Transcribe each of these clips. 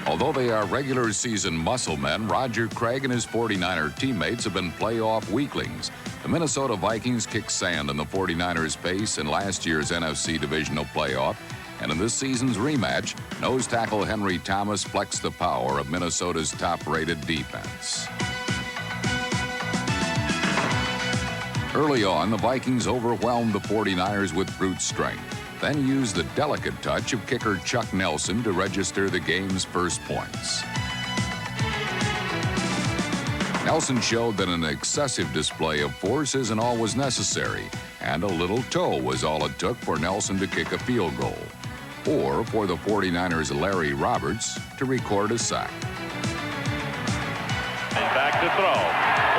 Although they are regular season muscle men, Roger Craig and his 49er teammates have been playoff weaklings. The Minnesota Vikings kicked sand in the 49ers' face in last year's NFC divisional playoff. And in this season's rematch, nose tackle Henry Thomas flexed the power of Minnesota's top-rated defense. Early on, the Vikings overwhelmed the 49ers with brute strength, then used the delicate touch of kicker Chuck Nelson to register the game's first points. Nelson showed that an excessive display of force isn't always necessary, and a little toe was all it took for Nelson to kick a field goal, or for the 49ers' Larry Roberts to record a sack. And back to throw.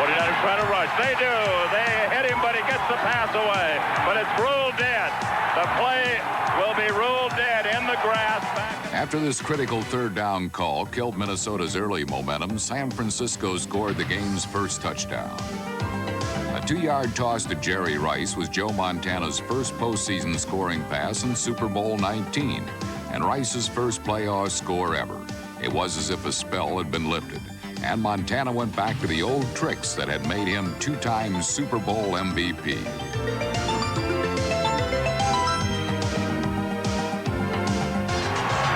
49ers trying to rush. They do. They hit him, but he gets the pass away. But it's ruled dead. The play will be ruled dead in the grass. After this critical third down call killed Minnesota's early momentum, San Francisco scored the game's first touchdown. A 2-yard toss to Jerry Rice was Joe Montana's first postseason scoring pass in Super Bowl 19, and Rice's first playoff score ever. It was as if a spell had been lifted, and Montana went back to the old tricks that had made him 2-time Super Bowl MVP.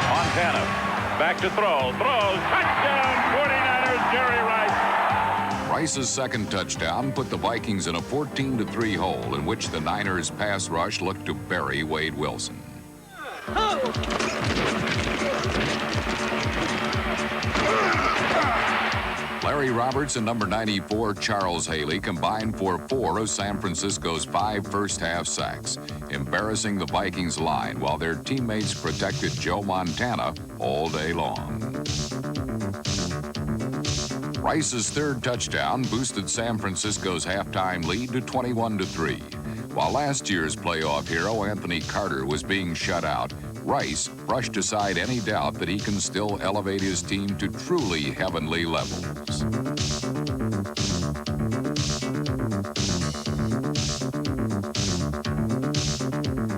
Montana back to throw. Throws. Touchdown 49ers, Jerry Rice. Rice's second touchdown put the Vikings in a 14-3 hole in which the Niners' pass rush looked to bury Wade Wilson. Larry Roberts and number 94, Charles Haley, combined for 4 of San Francisco's 5 first-half sacks, embarrassing the Vikings line while their teammates protected Joe Montana all day long. Rice's third touchdown boosted San Francisco's halftime lead to 21-3. While last year's playoff hero Anthony Carter was being shut out, Rice brushed aside any doubt that he can still elevate his team to truly heavenly levels.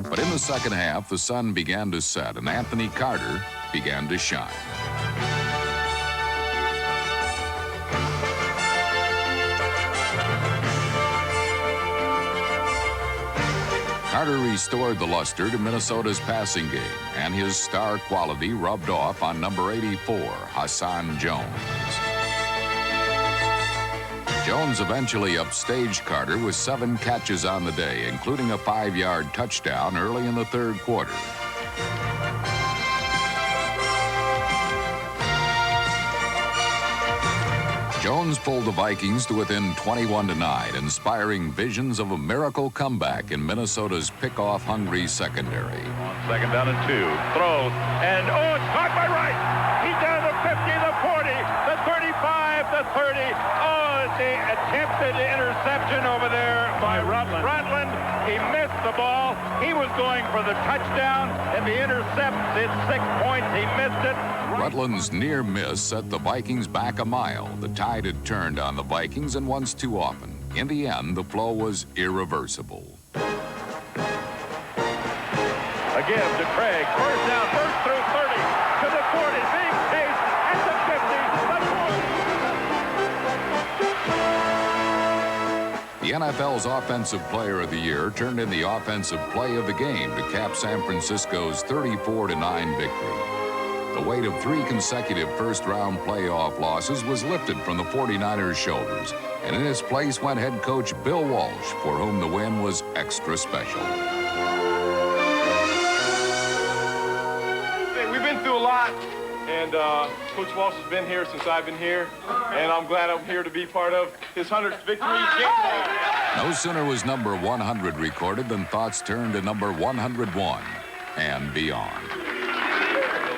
But in the second half, the sun began to set and Anthony Carter began to shine. Carter restored the luster to Minnesota's passing game, and his star quality rubbed off on number 84, Hassan Jones. Jones eventually upstaged Carter with 7 catches on the day, including a 5-yard touchdown early in the third quarter. Jones pulled the Vikings to within 21-9, inspiring visions of a miracle comeback in Minnesota's pick-off-hungry secondary. On second down and 2, throws, and it's caught by Rice. He's down to the 50, the 40, the 35, the 30. The attempted interception over there by Rutland. He missed the ball. He was going for the touchdown, and the intercept is 6 points. He missed it. Rutland's near miss set the Vikings back a mile. The tide had turned on the Vikings, and once too often. In the end, the flow was irreversible. A give to Craig. First down, first through 30 to the 40. Big chase at the 50. The NFL's Offensive Player of the Year turned in the offensive play of the game to cap San Francisco's 34-9 victory. The weight of 3 consecutive first-round playoff losses was lifted from the 49ers' shoulders, and in its place went head coach Bill Walsh, for whom the win was extra special. We've been through a lot, and Coach Walsh has been here since I've been here, and I'm glad I'm here to be part of his 100th victory. No sooner was number 100 recorded than thoughts turned to number 101 and beyond.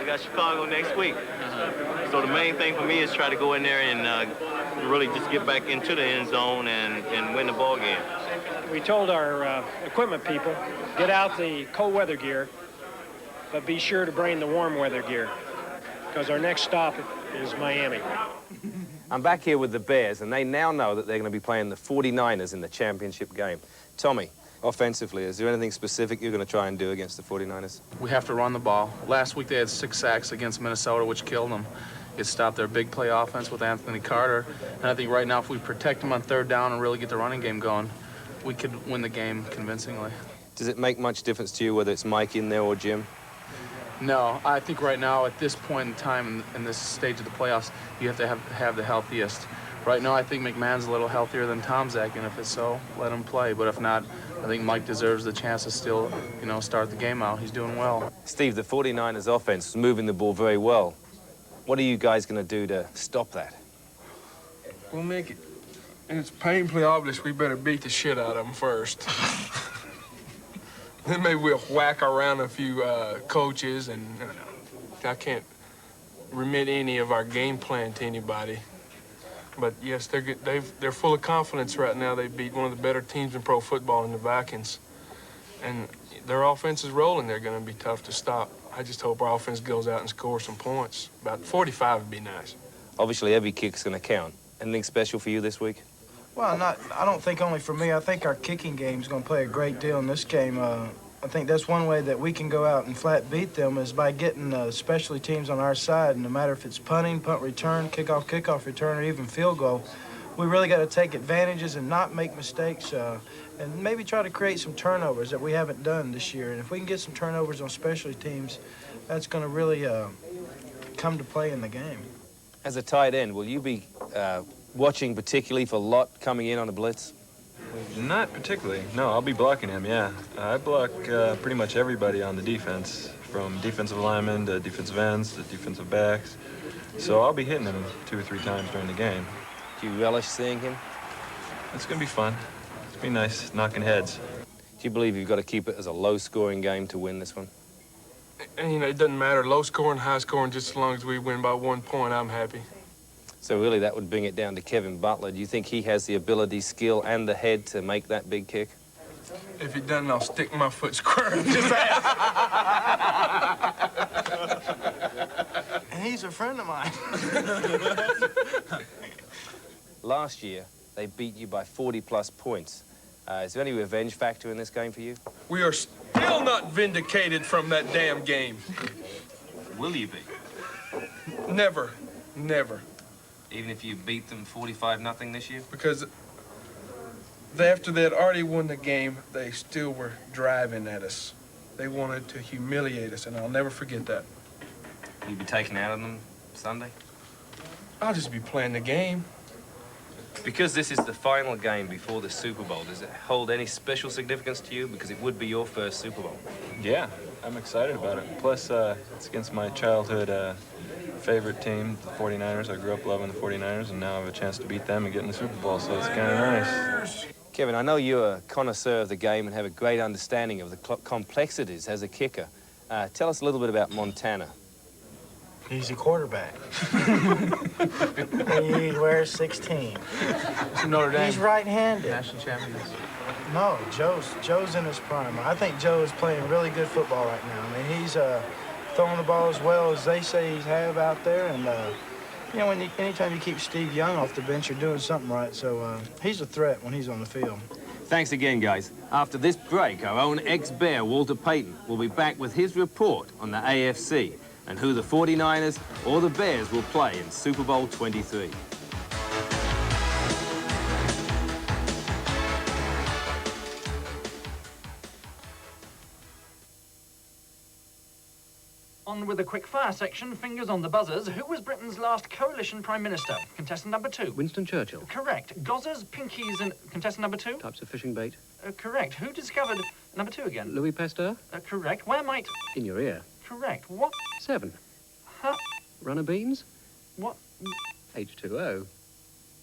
We got Chicago next week. So the main thing for me is try to go in there and really just get back into the end zone and win the ball game. We told our equipment people, get out the cold weather gear, but be sure to bring the warm weather gear, because our next stop is Miami. I'm back here with the Bears, and they now know that they're going to be playing the 49ers in the championship game. Tommy, Offensively, is there anything specific you're going to try and do against the 49ers? We have to run the ball. Last week they had 6 sacks against Minnesota, which killed them. It stopped their big play offense with Anthony Carter. And I think right now if we protect them on 3rd down and really get the running game going, we could win the game convincingly. Does it make much difference to you whether it's Mike in there or Jim? No, I think right now at this point in time in this stage of the playoffs, you have to have the healthiest. Right now I think McMahon's a little healthier than Tomczak, and if it's so, let him play. But if not, I think Mike deserves the chance to still, start the game out. He's doing well. Steve, the 49ers offense is moving the ball very well. What are you guys going to do to stop that? We'll make it. And it's painfully obvious we better beat the shit out of them first. Then maybe we'll whack around a few coaches, and I can't remit any of our game plan to anybody. But yes, they're full of confidence right now. They beat one of the better teams in pro football in the Vikings. And their offense is rolling. They're going to be tough to stop. I just hope our offense goes out and scores some points. About 45 would be nice. Obviously, every kick's going to count. Anything special for you this week? Well, I don't think only for me. I think our kicking game is going to play a great deal in this game. I think that's one way that we can go out and flat beat them is by getting specialty teams on our side. And no matter if it's punting, punt return, kickoff return, or even field goal, we really got to take advantages and not make mistakes and maybe try to create some turnovers that we haven't done this year. And if we can get some turnovers on specialty teams, that's going to really come to play in the game. As a tight end, will you be watching particularly for Lott coming in on a blitz? Not particularly. No, I'll be blocking him, yeah. I block pretty much everybody on the defense, from defensive linemen to defensive ends to defensive backs. So I'll be hitting him 2 or 3 times during the game. Do you relish seeing him? It's going to be fun. It's going to be nice knocking heads. Do you believe you've got to keep it as a low-scoring game to win this one? And, it doesn't matter, low-scoring, high-scoring, just as long as we win by 1 point, I'm happy. So really that would bring it down to Kevin Butler. Do you think he has the ability, skill, and the head to make that big kick? If he doesn't, I'll stick my foot square in his ass. And he's a friend of mine. Last year, they beat you by 40-plus points. Is there any revenge factor in this game for you? We are still not vindicated from that damn game. Will you be? Never. Never. Even if you beat them 45-0 this year? Because after they had already won the game, they still were driving at us. They wanted to humiliate us, and I'll never forget that. Will you be taken out of them Sunday? I'll just be playing the game. Because this is the final game before the Super Bowl, does it hold any special significance to you? Because it would be your first Super Bowl. Yeah, I'm excited about it. Plus, it's against my childhood favorite team, the 49ers. I grew up loving the 49ers, and now I have a chance to beat them and get in the Super Bowl, so it's kind of nice. Kevin, I know you're a connoisseur of the game and have a great understanding of the complexities as a kicker. Tell us a little bit about Montana. He's a quarterback. He wears 16. Notre Dame. He's right-handed. National champions. No, Joe's in his prime. I think Joe is playing really good football right now. I mean, he's throwing the ball as well as they say he's have out there. And, anytime you keep Steve Young off the bench, you're doing something right. So he's a threat when he's on the field. Thanks again, guys. After this break, our own ex-Bear, Walter Payton, will be back with his report on the AFC and who the 49ers or the Bears will play in Super Bowl 23. On with the quick-fire section, fingers on the buzzers. Who was Britain's last coalition prime minister? Contestant number 2. Winston Churchill. Correct. Gozzers, pinkies, and contestant number 2? Types of fishing bait. Correct. Who discovered number 2 again? Louis Pasteur. Correct. Where might... In your ear. Correct. What? 7. Huh? Runner beans. What? H2O.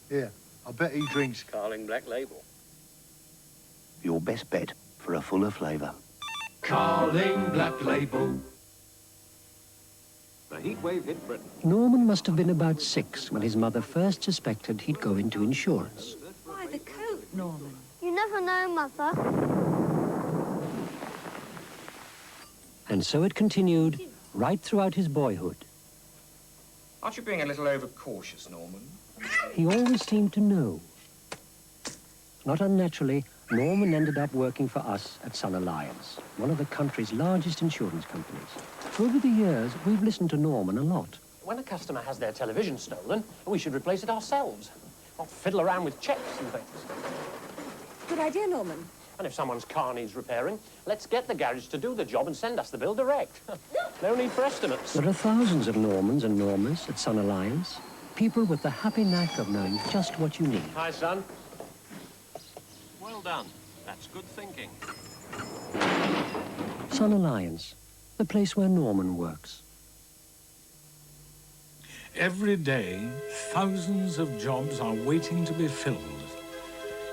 Yeah, I bet he drinks Carling Black Label. Your best bet for a fuller flavour. Carling Black Label. The heat wave hit Britain. Norman must have been about 6 when his mother first suspected he'd go into insurance. Why the coat, Norman? You never know, Mother. And so it continued right throughout his boyhood. Aren't you being a little overcautious, Norman? He always seemed to know. Not unnaturally, Norman ended up working for us at Sun Alliance, one of the country's largest insurance companies. Over the years, we've listened to Norman a lot. When a customer has their television stolen, we should replace it ourselves, not fiddle around with checks and things. Good idea, Norman. And if someone's car needs repairing, let's get the garage to do the job and send us the bill direct. No need for estimates. There are thousands of Normans and Normas at Sun Alliance, people with the happy knack of knowing just what you need. Hi, son. Well done. That's good thinking. Sun Alliance, the place where Norman works. Every day, thousands of jobs are waiting to be filled.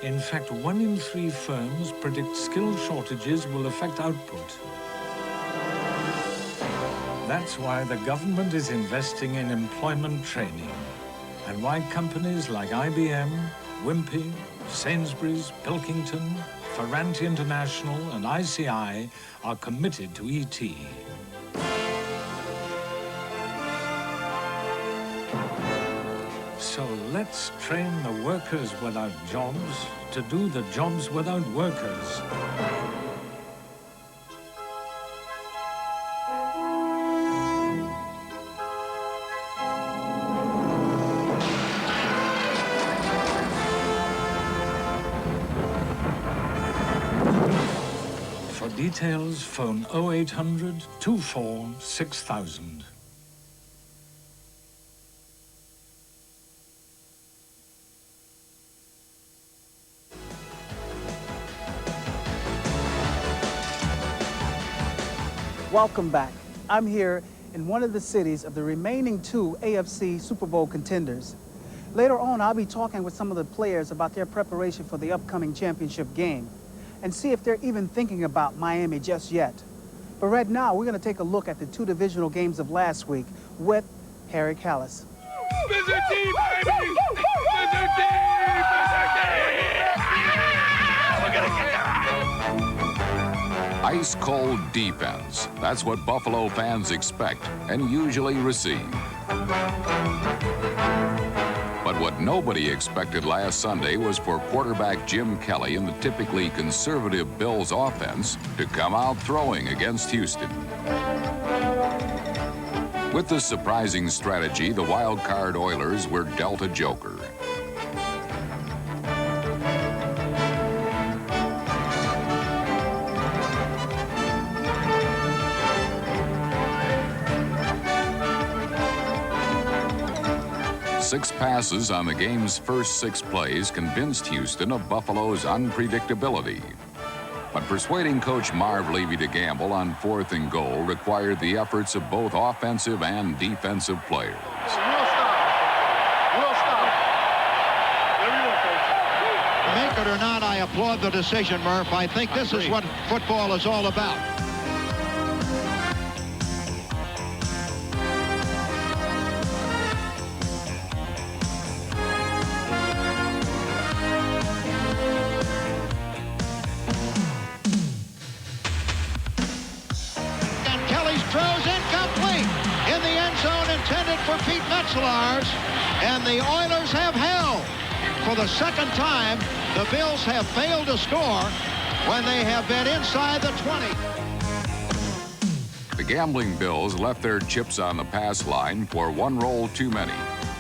In fact, 1 in 3 firms predict skill shortages will affect output. That's why the government is investing in employment training, and why companies like IBM, Wimpy, Sainsbury's, Pilkington, Ferranti International, and ICI are committed to ET. So let's train the workers without jobs to do the jobs without workers. For details, phone 0800 24 6000. Welcome back. I'm here in one of the cities of the remaining 2 AFC Super Bowl contenders. Later on, I'll be talking with some of the players about their preparation for the upcoming championship game and see if they're even thinking about Miami just yet. But right now, we're going to take a look at the 2 divisional games of last week with Harry Callis. Visit D, baby! Visit D! Visit D! We're gonna get there. Ice-cold defense. That's what Buffalo fans expect and usually receive. But what nobody expected last Sunday was for quarterback Jim Kelly and the typically conservative Bills offense to come out throwing against Houston. With this surprising strategy, the wild card Oilers were dealt a joker. Six passes on the game's first 6 plays convinced Houston of Buffalo's unpredictability. But persuading Coach Marv Levy to gamble on 4th and goal required the efforts of both offensive and defensive players. We'll stop. Whatever you want, Coach. Make it or not, I applaud the decision, Murph. I think this is what football is all about. And the Oilers have held. For the second time, the Bills have failed to score when they have been inside the 20. The gambling Bills left their chips on the pass line for 1 roll too many.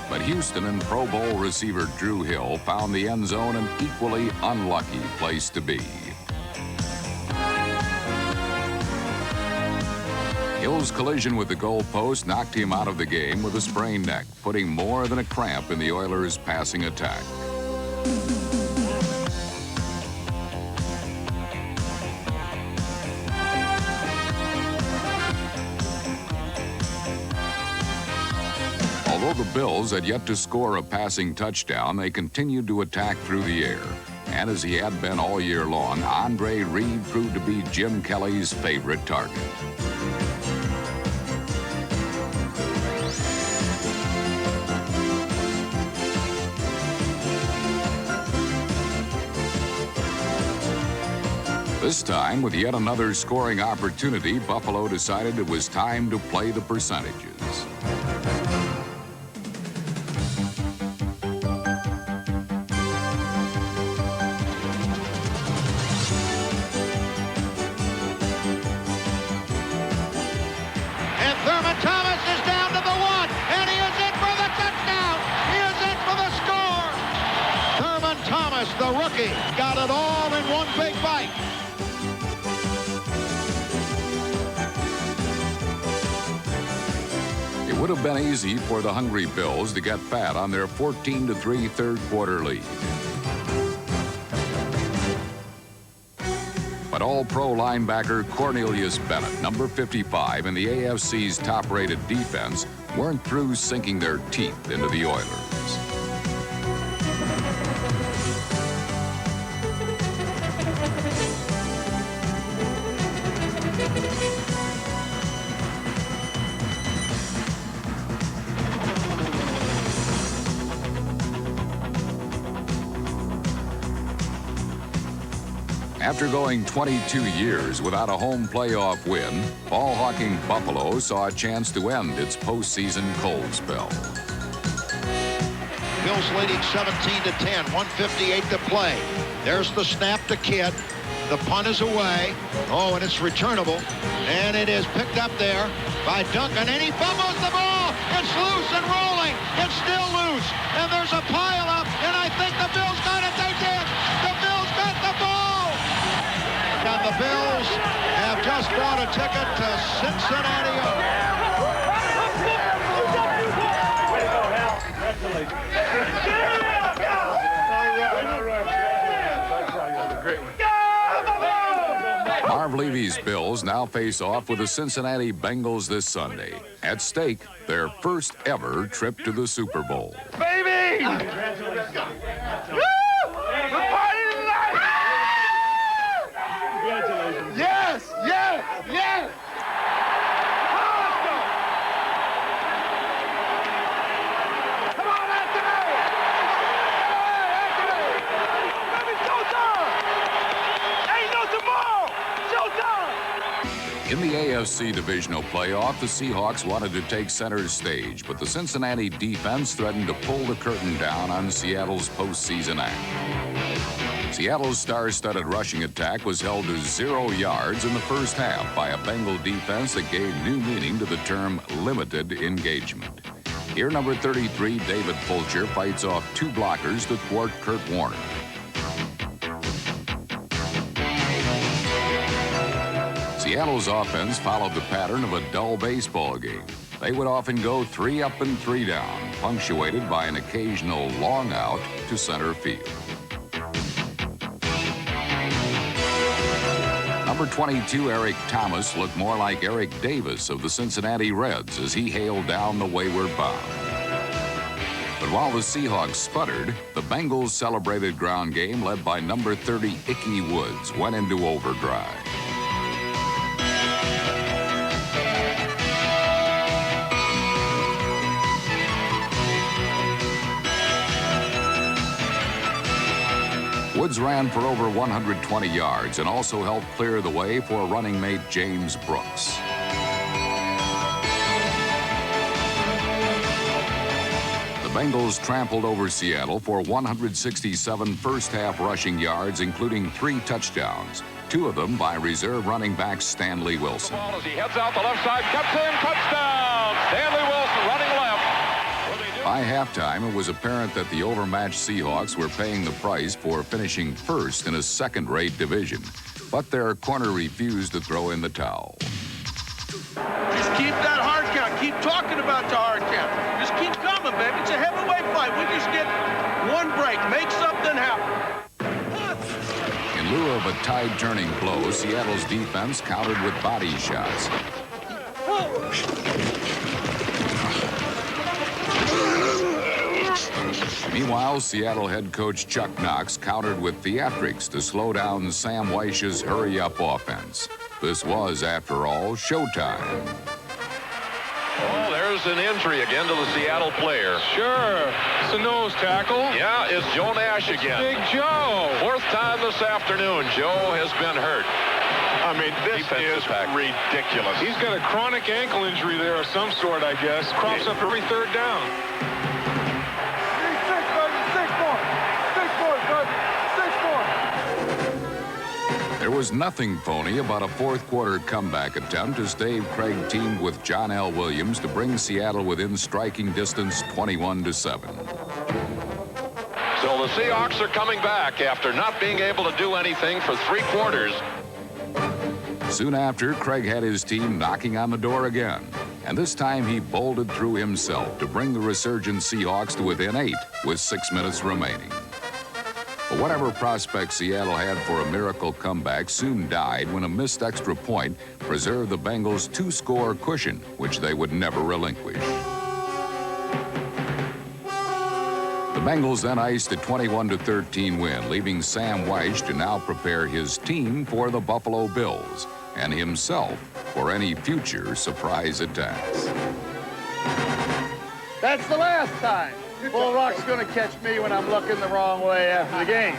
But Houston and Pro Bowl receiver Drew Hill found the end zone an equally unlucky place to be. Hill's collision with the goalpost knocked him out of the game with a sprained neck, putting more than a cramp in the Oilers' passing attack. Although the Bills had yet to score a passing touchdown, they continued to attack through the air. And as he had been all year long, Andre Reed proved to be Jim Kelly's favorite target. This time, with yet another scoring opportunity, Buffalo decided it was time to play the percentages. the rookie got it all in one big bite. It would have been easy for the hungry Bills to get fat on their 14-3 third-quarter lead. But All-Pro linebacker Cornelius Bennett, number 55 in the AFC's top-rated defense, weren't through sinking their teeth into the Oilers. After going 22 years without a home playoff win, ball-hawking Buffalo saw a chance to end its postseason cold spell. Bills leading 17-10, 1:58 to play. There's the snap to Kidd. The punt is away. Oh, and it's returnable. And it is picked up there by Duncan, and he fumbles the ball. It's loose and rolling. It's still loose. And there's a pile up, and I think the Bills got it. They did. The Bills got the ball. And the Bills have just bought a ticket to Cincinnati. Marv Levy's Bills now face off with the Cincinnati Bengals this Sunday. At stake, their first ever trip to the Super Bowl. Baby! Yes! Yes! Yes! Come on, Anthony! Anthony! Baby, showtime! Ain't no tomorrow! Showtime! In the AFC divisional playoff, the Seahawks wanted to take center stage, but the Cincinnati defense threatened to pull the curtain down on Seattle's postseason act. Seattle's star-studded rushing attack was held to 0 yards in the first half by a Bengal defense that gave new meaning to the term limited engagement. Here, number 33, David Fulcher, fights off 2 blockers to thwart Kurt Warner. Seattle's offense followed the pattern of a dull baseball game. They would often go 3 up and 3 down, punctuated by an occasional long out to center field. Number 22, Eric Thomas, looked more like Eric Davis of the Cincinnati Reds as he hailed down the wayward bomb. But while the Seahawks sputtered, the Bengals' celebrated ground game, led by number 30, Ickey Woods, went into overdrive. Woods ran for over 120 yards and also helped clear the way for running mate James Brooks. The Bengals trampled over Seattle for 167 first-half rushing yards, including 3 touchdowns, 2 of them by reserve running back Stanley Wilson. As he heads out the left side, cuts in, touchdown! Stanley Wilson running left. By halftime, it was apparent that the overmatched Seahawks were paying the price for finishing first in a second-rate division, but their corner refused to throw in the towel. Just keep that hard count. Keep talking about the hard count. Just keep coming, baby. It's a heavyweight fight. We just get one break. Make something happen. In lieu of a tide-turning blow, Seattle's defense countered with body shots. Meanwhile, Seattle head coach Chuck Knox countered with theatrics to slow down Sam Weich's hurry-up offense. This was, after all, showtime. Oh, there's an injury again to the Seattle player. Sure. It's a nose tackle. Yeah, it's Joe Nash again. Big Joe. 4th time this afternoon, Joe has been hurt. I mean, this is ridiculous. He's got a chronic ankle injury there of some sort, I guess. Crops up every 3rd down. There was nothing phony about a 4th-quarter comeback attempt as Dave Craig teamed with John L. Williams to bring Seattle within striking distance 21-7. So So the Seahawks are coming back after not being able to do anything for 3 quarters. Soon after, Craig had his team knocking on the door again. And this time he bolted through himself to bring the resurgent Seahawks to within 8 with 6 minutes remaining. But whatever prospects Seattle had for a miracle comeback soon died when a missed extra point preserved the Bengals' 2-score cushion, which they would never relinquish. The Bengals then iced a 21-13 win, leaving Sam Wyche to now prepare his team for the Buffalo Bills and himself for any future surprise attacks. That's the last time Bull Rock's going to catch me when I'm looking the wrong way after the game.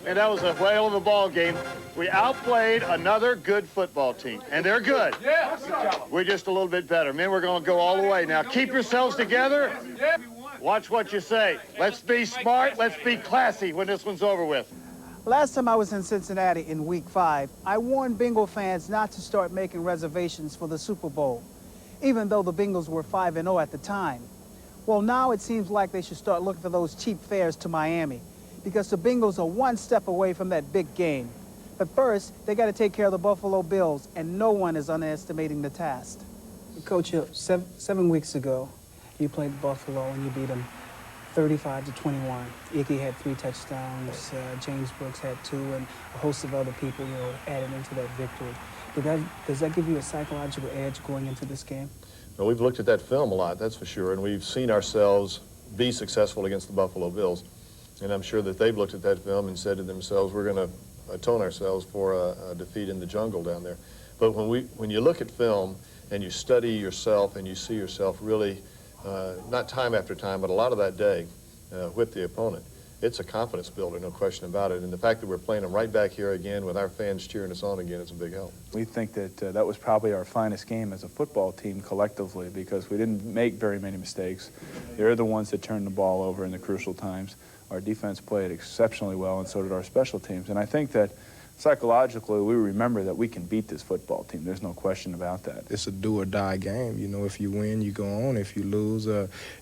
And that was a whale of a ball game. We outplayed another good football team, and they're good. We're just a little bit better. Men, we're going to go all the way. Now, keep yourselves together. Watch what you say. Let's be smart. Let's be classy when this one's over with. Last time I was in Cincinnati in Week 5, I warned Bengal fans not to start making reservations for the Super Bowl, even though the Bengals were 5-0 at the time. Well, now it seems like they should start looking for those cheap fares to Miami, because the Bengals are one step away from that big game. But first, they got to take care of the Buffalo Bills, and no one is underestimating the task. Coach, 7 weeks ago, you played Buffalo and you beat them 35-21. Iggy had 3 touchdowns, James Brooks had 2, and a host of other people, added into that victory. Does that give you a psychological edge going into this game? Well, we've looked at that film a lot, that's for sure, and we've seen ourselves be successful against the Buffalo Bills. And I'm sure that they've looked at that film and said to themselves, we're going to atone ourselves for a defeat in the jungle down there. But when you look at film and you study yourself and you see yourself really, not time after time, but a lot of that day with the opponent, it's a confidence builder, no question about it. And the fact that we're playing them right back here again with our fans cheering us on again is a big help. We think that that was probably our finest game as a football team collectively, because we didn't make very many mistakes. They're the ones that turned the ball over in the crucial times. Our defense played exceptionally well, and so did our special teams. And I think that psychologically, we remember that we can beat this football team. There's no question about that. It's a do-or-die game. If you win, you go on. If you lose,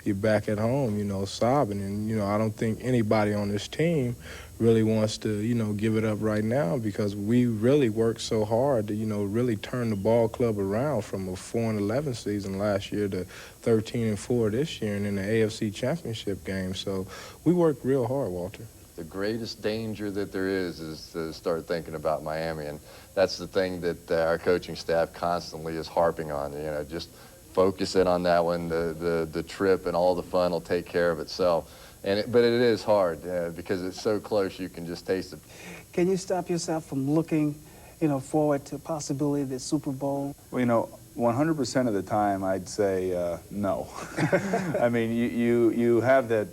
you're back at home, sobbing. And, I don't think anybody on this team really wants to, give it up right now, because we really worked so hard to, really turn the ball club around from a 4-11 season last year to 13-4 this year and in the AFC Championship game. So we worked real hard, Walter. The greatest danger that there is to start thinking about Miami, and that's the thing that our coaching staff constantly is harping on. Just focus in on that one. The trip and all the fun will take care of itself. But it is hard because it's so close. You can just taste it. Can you stop yourself from looking, forward to possibility of the Super Bowl? Well, 100% of the time, I'd say no. I mean, you have that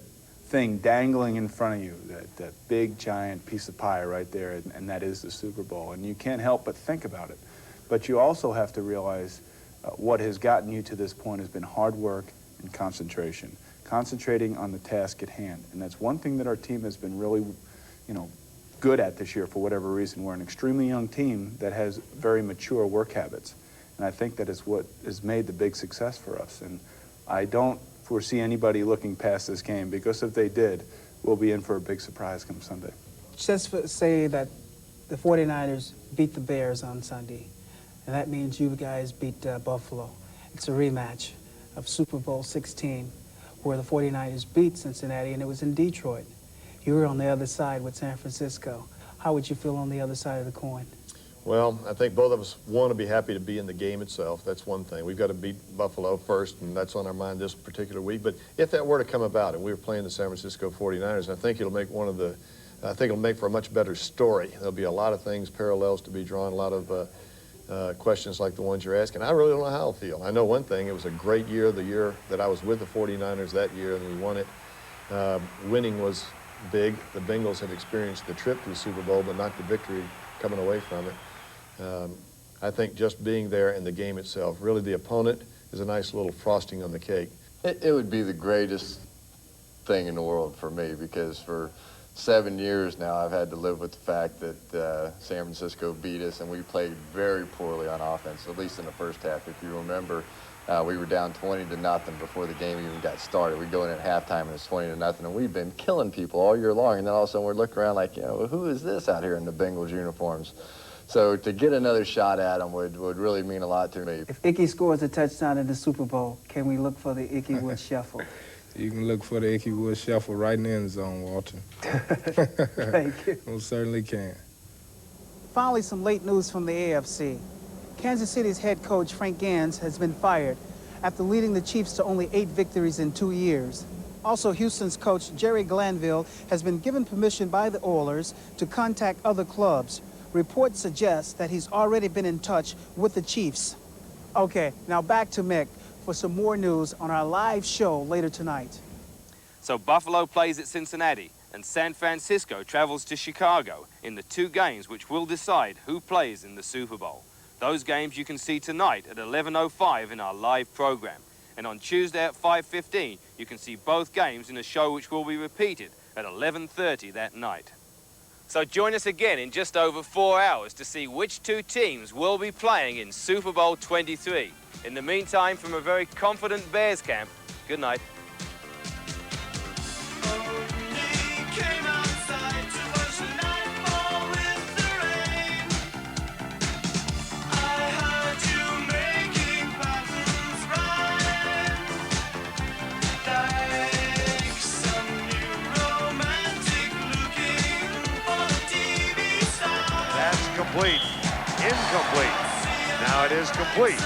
thing dangling in front of you, that big giant piece of pie right there, and that is the Super Bowl, and you can't help but think about it. But you also have to realize what has gotten you to this point has been hard work and concentration, concentrating on the task at hand. And that's one thing that our team has been really, good at this year for whatever reason. We're an extremely young team that has very mature work habits, and I think that is what has made the big success for us. And I don't foresee anybody looking past this game, because if they did, we'll be in for a big surprise come Sunday. Just say that the 49ers beat the Bears on Sunday, and that means you guys beat Buffalo. It's a rematch of Super Bowl 16, where the 49ers beat Cincinnati, and it was in Detroit. You were on the other side with San Francisco. How would you feel on the other side of the coin? Well, I think both of us want to be happy to be in the game itself. That's one thing. We've got to beat Buffalo first, and that's on our mind this particular week. But if that were to come about and we were playing the San Francisco 49ers, I think it'll make it'll make for a much better story. There'll be a lot of things, parallels to be drawn, a lot of questions like the ones you're asking. I really don't know how I'll feel. I know one thing, it was a great year, the year that I was with the 49ers that year, and we won it. Winning was big. The Bengals had experienced the trip to the Super Bowl, but not the victory coming away from it. I think just being there in the game itself, really the opponent is a nice little frosting on the cake. It would be the greatest thing in the world for me, because for 7 years now I've had to live with the fact that San Francisco beat us, and we played very poorly on offense, at least in the first half. If you remember, We were down 20-0 before the game even got started. We go in at halftime and it's 20-0, and we've been killing people all year long. And then all of a sudden we're looking around like, you know, who is this out here in the Bengals uniforms? So to get another shot at them would really mean a lot to me. If Icky scores a touchdown in the Super Bowl, can we look for the Icky Wood Shuffle? You can look for the Icky Wood Shuffle right in the end zone, Walter. Thank you. Most certainly can. Finally, some late news from the AFC. Kansas City's head coach, Frank Gans, has been fired after leading the Chiefs to only 8 victories in 2 years. Also, Houston's coach, Jerry Glanville, has been given permission by the Oilers to contact other clubs. Reports suggest that he's already been in touch with the Chiefs. Okay, now back to Mick for some more news on our live show later tonight. So Buffalo plays at Cincinnati, and San Francisco travels to Chicago in the 2 games which will decide who plays in the Super Bowl. Those games you can see tonight at 11:05 in our live program. And on Tuesday at 5:15, you can see both games in a show which will be repeated at 11:30 that night. So join us again in just over 4 hours to see which 2 teams will be playing in Super Bowl 23. In the meantime, from a very confident Bears camp, good night. Complete. Incomplete. Now it is complete.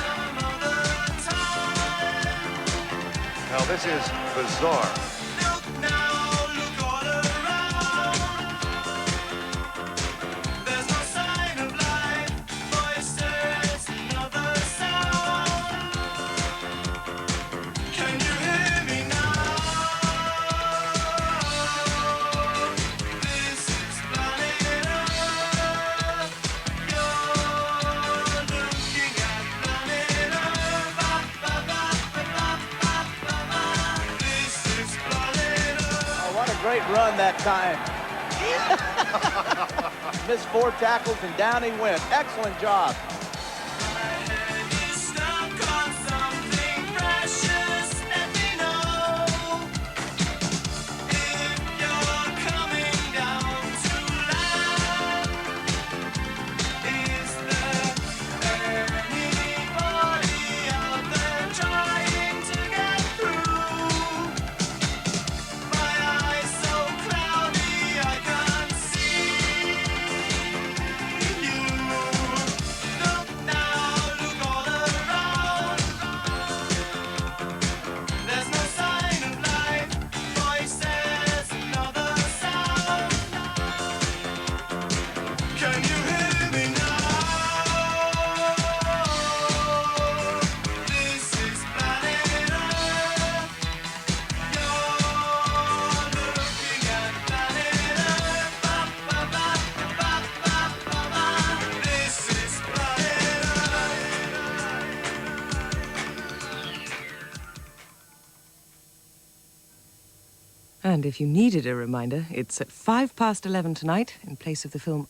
Now this is bizarre. Great run that time. Missed 4 tackles and down he went. Excellent job. And if you needed a reminder, it's at 11:05 tonight in place of the film